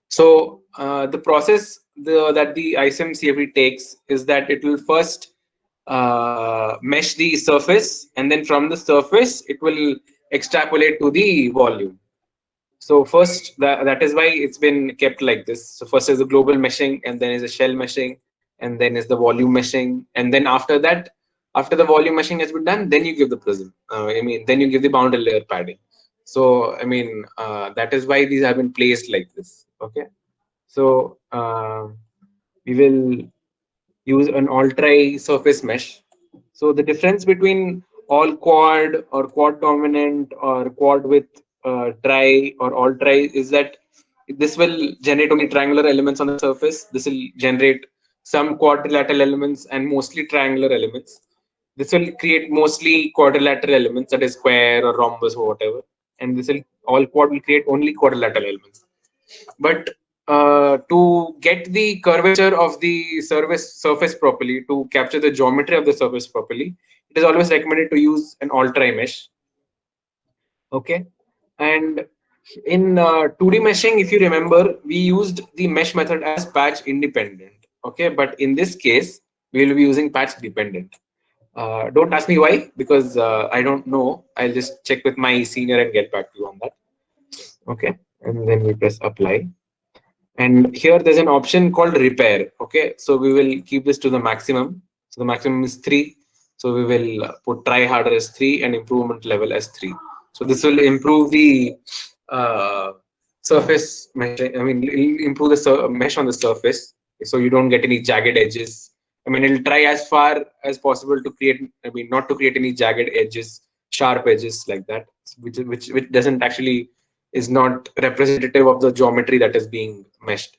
So the process that the ISM CFD takes is that it will first mesh the surface, and then from the surface it will extrapolate to the volume. So first, that is why it's been kept like this. So first is the global meshing, and then is the shell meshing, and then is the volume meshing, and then after that, after the volume meshing has been done, then you give the prism. I mean, then you give the boundary layer padding. So I mean, that is why these have been placed like this. Okay. So we will use an all tri surface mesh. So the difference between all quad or quad dominant or quad with tri or all tri is that this will generate only triangular elements on the surface. This will generate some quadrilateral elements and mostly triangular elements. This will create mostly quadrilateral elements, that is square or rhombus or whatever. And this will all quad will create only quadrilateral elements. But to get the curvature of the surface properly, to capture the geometry of the surface properly, it is always recommended to use an all-tri mesh. Okay, and in 2D meshing, if you remember, we used the mesh method as patch independent. Okay, but in this case, we will be using patch dependent. Don't ask me why, because I don't know. I'll just check with my senior and get back to you on that. Okay, and then we press apply. And here there's an option called repair. Okay, so we will keep this to the maximum. So the maximum is 3. So we will put try harder as 3 and improvement level as 3. So this will improve the uh, surface mesh. I mean, it'll improve the mesh on the surface, so you don't get any jagged edges. I mean, it'll try as far as possible to create. I mean, not to create any jagged edges, sharp edges like that, which doesn't actually is not representative of the geometry that is being meshed.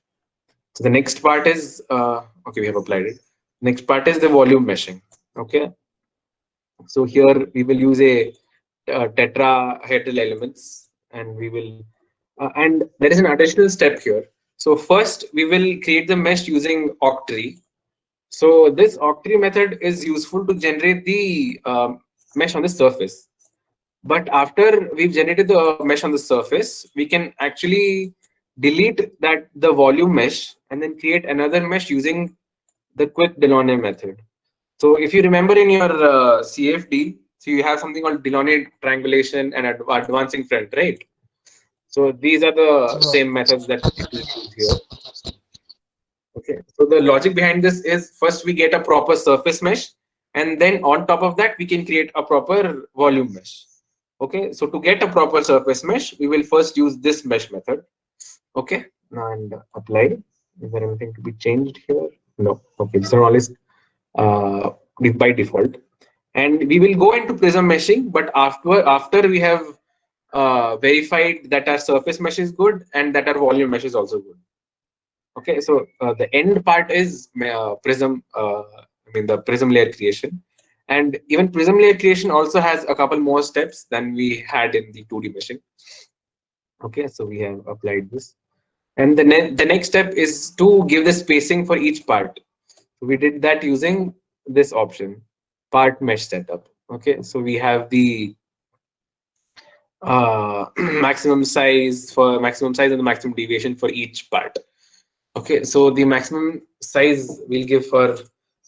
So the next part is okay, we have applied it. Next part is the volume meshing. Okay, so here we will use a tetrahedral elements, and we will and there is an additional step here. So first we will create the mesh using octree. So this octree method is useful to generate the mesh on the surface. But after we've generated the mesh on the surface, we can actually delete the volume mesh and then create another mesh using the quick Delaunay method. So if you remember in your CFD, so you have something called Delaunay triangulation and advancing front, right? So these are the Yeah. same methods that we use here. Okay. So the logic behind this is first we get a proper surface mesh, and then on top of that we can create a proper volume mesh. Okay. So to get a proper surface mesh, we will first use this mesh method. Okay. And apply. Is there anything to be changed here? No. Okay. This is always uh, by default. And we will go into prism meshing, but after we have verified that our surface mesh is good and that our volume mesh is also good. Okay, so the end part is prism. I mean the prism layer creation, and even prism layer creation also has a couple more steps than we had in the 2D meshing. Okay, so we have applied this, and the next step is to give the spacing for each part. So we did that using this option, part mesh setup. Okay, so we have the maximum size and the maximum deviation for each part. Okay, so the maximum size we'll give for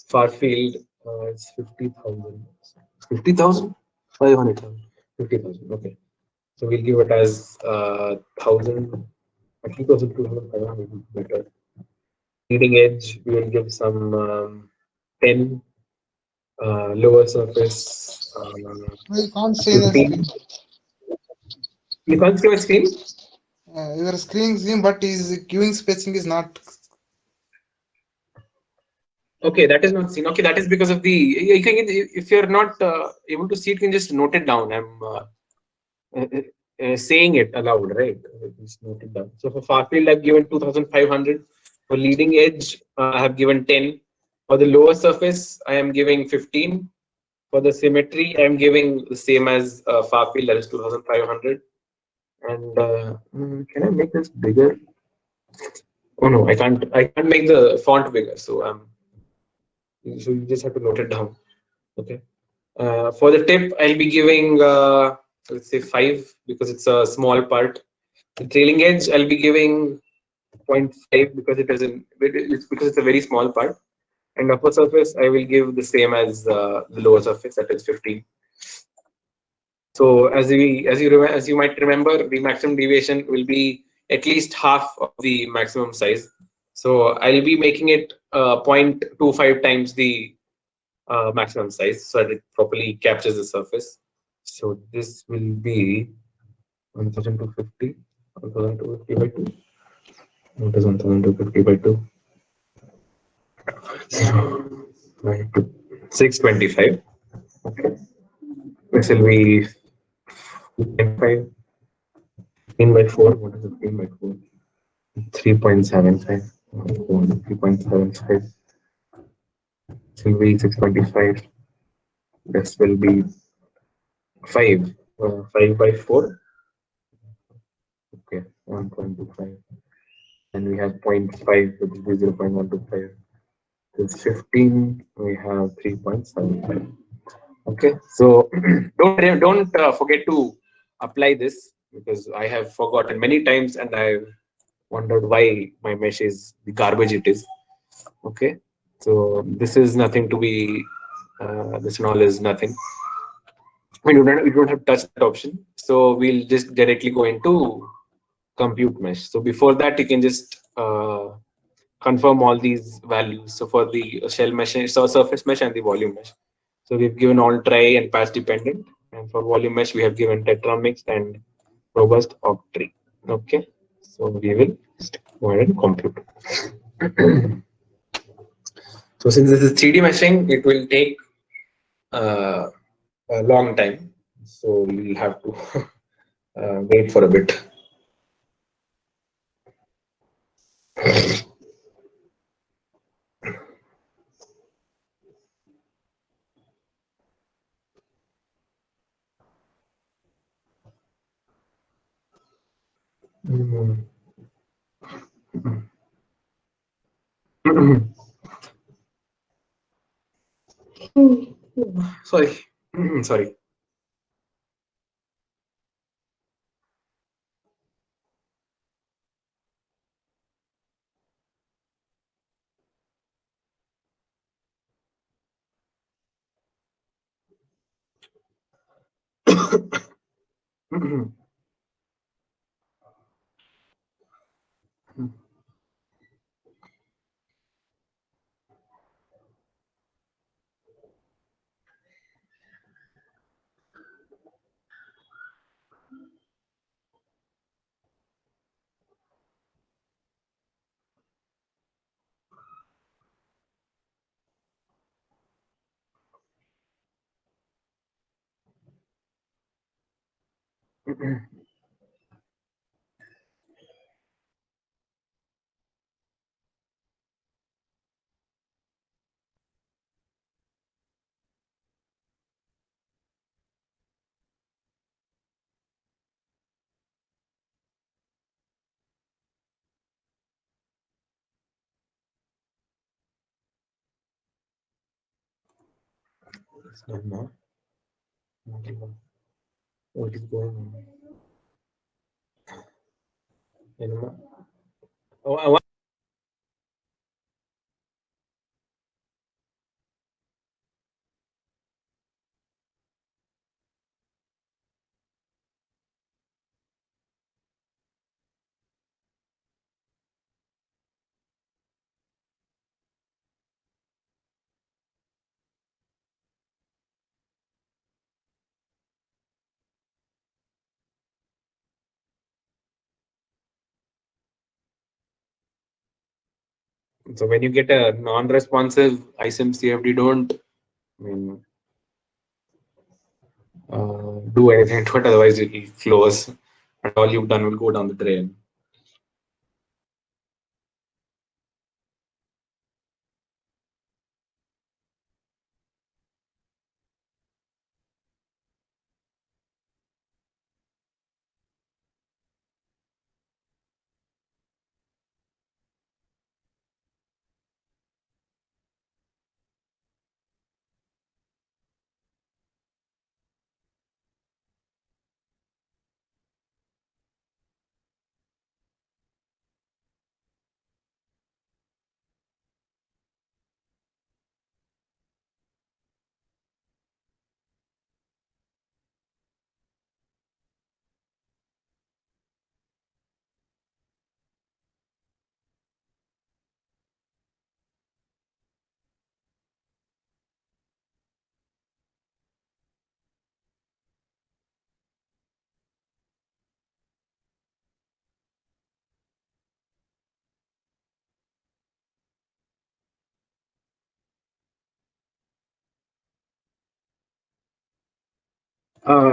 far field it's 50,000. 50,000? 500,000. 50,000. Okay. So we'll give it as 1,000, 50,200 better. Leading edge, we will give some 10, lower surface I can't see the 15. screen. You can't see my screen? Your screen is in, but is queuing spacing is not. Okay, that is not seen. Okay, that is because of the. You can, if you're not able to see it, you can just note it down. I'm saying it aloud, right? Just note it down. So for far field, I've given 2,500. For leading edge, I have given 10. For the lower surface, I am giving 15. For the symmetry, I am giving the same as far field, that is 2,500. And can I make this bigger? Oh no, I can't. I can't make the font bigger. So you just have to note it down. Okay. For the tip, I'll be giving let's say 5 because it's a small part. The trailing edge I'll be giving zero point 0.5 because it's a very small part. And upper surface I will give the same as the lower surface, that is 15. So as you might remember, the maximum deviation will be at least half of the maximum size. So I'll be making it 0.25 times the maximum size so that it properly captures the surface. So this will be 1250, 1250 by 2. What is 1250 by 2? 0 by 2. 625. Okay. This will be 2.5. 15 by 4. What is 15 by 4? 3.75. 3.75. This will be 625. This will be 5. 5 by 4. Okay. 1.25. And we have zero point 0.5, which will be 0.125. This 15, we have 3.75. Okay, so don't forget to apply this because I have forgotten many times and I've wondered why my mesh is the garbage it is. Okay, so this is nothing to be. This and all is nothing. We don't have touched that option, so we'll just directly go into compute mesh. So before that, you can just confirm all these values. So for the shell mesh, so surface mesh and the volume mesh. So we've given all trie and patch dependent. And for volume mesh, we have given tetra mixed and robust octree. Okay. So we will just go ahead and compute. So since this is 3D meshing, it will take uh, a long time. So we'll have to wait for a bit. Sorry. Sorry. It's not now. What is going on? Oh, I want. So when you get a non-responsive ISIM CFD, don't I mean do anything to it. Otherwise, it will close, and all you've done will go down the drain.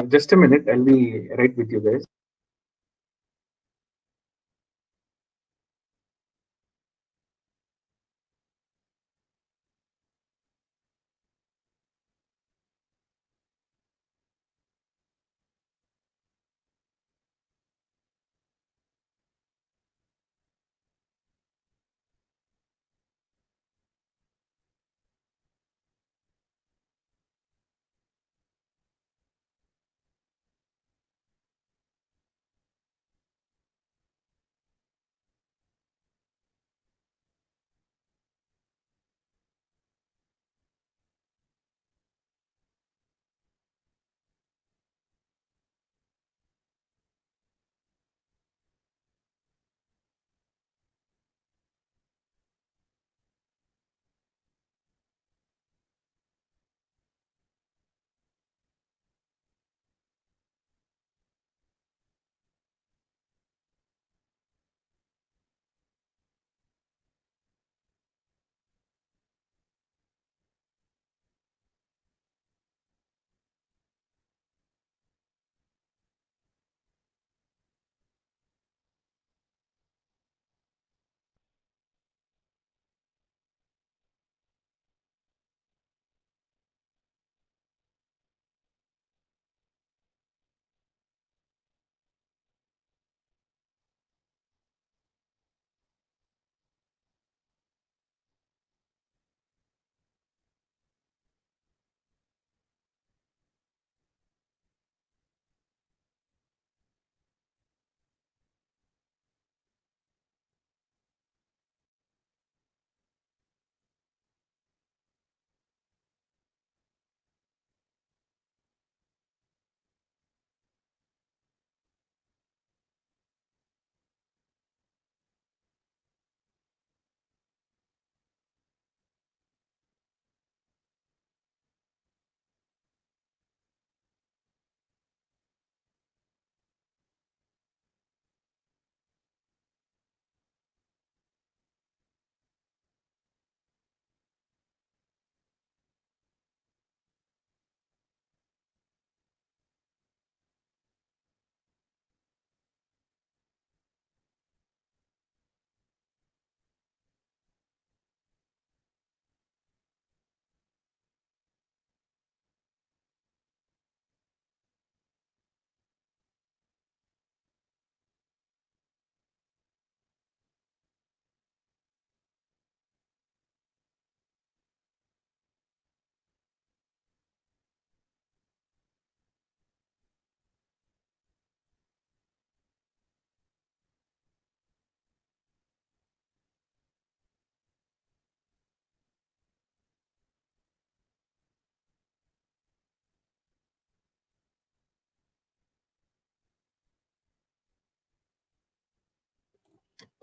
Just a minute, I'll be right with you guys.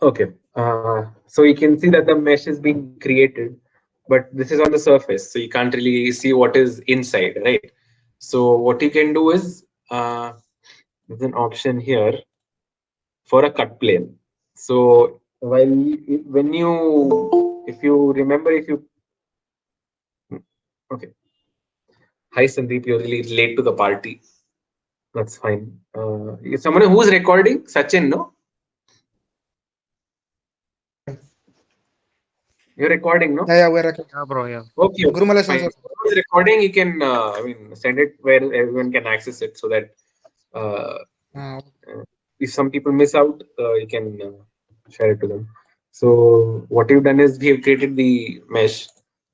Okay. So you can see that the mesh is being created, but this is on the surface, so you can't really see what is inside, right? So what you can do is there's an option here for a cut plane. So when you, if you remember, if you, okay, hi Sandeep, you're really late to the party. That's fine. Someone who's recording, Sachin, no? You're recording, no? Yeah, yeah, we're recording. Yeah, bro. Yeah. Okay, okay, Gurumales fine. also. So whoever's recording, you can, I mean, send it where everyone can access it so that uh, Uh, uh, if some people miss out, you can share it to them. So what we've done is we have created the mesh.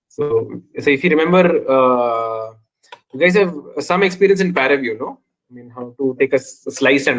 So if you remember, you guys have some experience in Paraview, no? I mean, how to take a slice and